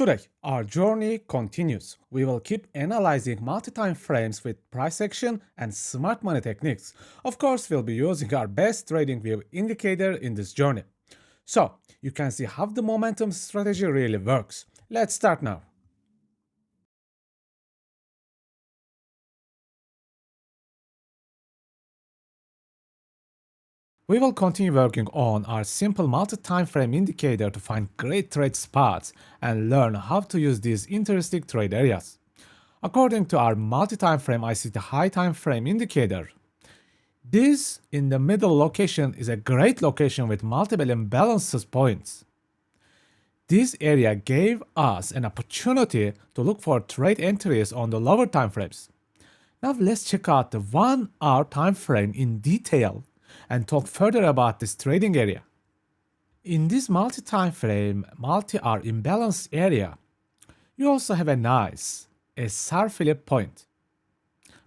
Today, our journey continues. We will keep analyzing multi-time frames with price action and smart money techniques. Of course, we'll be using our best trading view indicator in this journey. So, you can see how the momentum strategy really works. Let's start now. We will continue working on our simple multi-time frame indicator to find great trade spots and learn how to use these interesting trade areas. According to our multi-time frame, I see the high time frame indicator. This in the middle location is a great location with multiple imbalances points. This area gave us an opportunity to look for trade entries on the lower time frames. Now let's check out the 1 hour time frame in detail and talk further about this trading area. In this multi-time frame, multi-hour imbalance area, you also have a nice SR Philip point.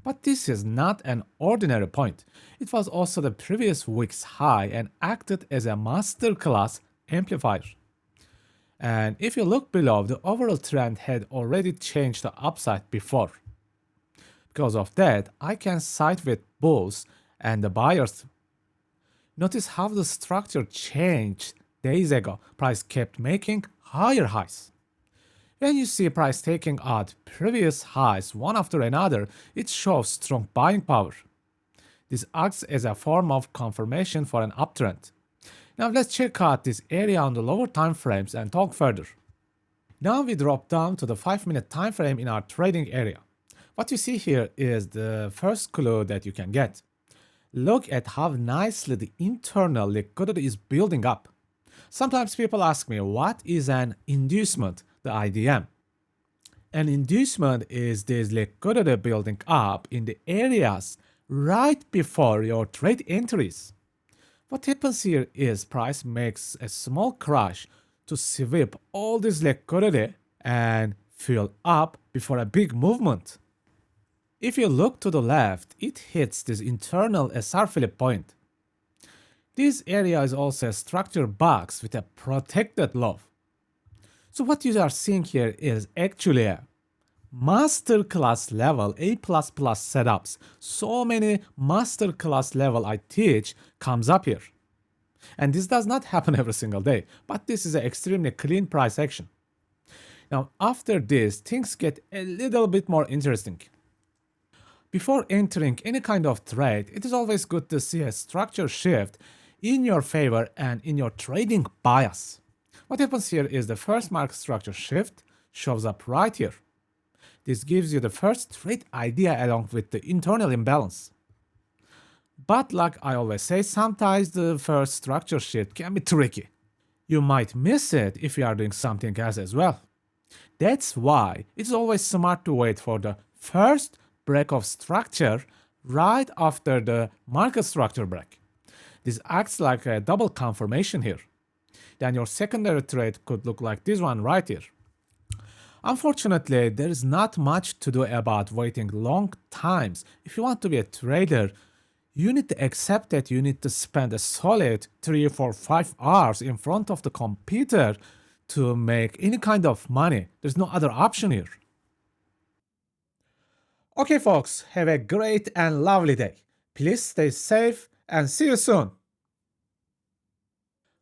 But this is not an ordinary point. It was also the previous week's high and acted as a masterclass amplifier. And if you look below, the overall trend had already changed the upside before. Because of that, I can side with bulls and the buyers. Notice how the structure changed days ago. Price kept making higher highs. When you see price taking out previous highs one after another, it shows strong buying power. This acts as a form of confirmation for an uptrend. Now let's check out this area on the lower time frames and talk further. Now we drop down to the 5-minute time frame in our trading area. What you see here is the first clue that you can get. Look at how nicely the internal liquidity is building up. Sometimes people ask me, what is an inducement, the IDM? An inducement is this liquidity building up in the areas right before your trade entries. What happens here is price makes a small crash to sweep all this liquidity and fill up before a big movement. If you look to the left, it hits this internal SR Philip point. This area is also a structured box with a protected low. So what you are seeing here is actually a masterclass level A++ setups. So many masterclass level I teach comes up here. And this does not happen every single day, but this is an extremely clean price action. Now after this, things get a little bit more interesting. Before entering any kind of trade, it is always good to see a structure shift in your favor and in your trading bias. What happens here is the first market structure shift shows up right here. This gives you the first trade idea along with the internal imbalance. But like I always say, sometimes the first structure shift can be tricky. You might miss it if you are doing something else as well. That's why it's always smart to wait for the first break of structure right after the market structure break. This acts like a double confirmation here. Then your secondary trade could look like this one right here. Unfortunately, there is not much to do about waiting long times. If you want to be a trader, you need to accept that you need to spend a solid 3, 4, 5 hours in front of the computer to make any kind of money. There's no other option here. Okay folks, have a great and lovely day. Please stay safe and see you soon.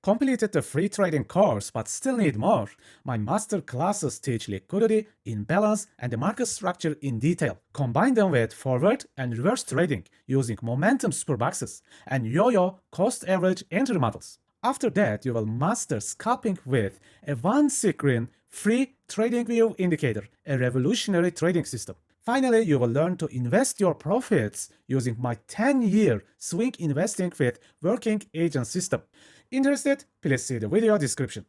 Completed the free trading course but still need more? My master classes teach liquidity, imbalance, and the market structure in detail. Combine them with forward and reverse trading using momentum superboxes and yo-yo cost average entry models. After that, you will master scalping with a one-screen free trading view indicator, a revolutionary trading system. Finally, you will learn to invest your profits using my 10-year swing investing with working agent system. Interested? Please see the video description.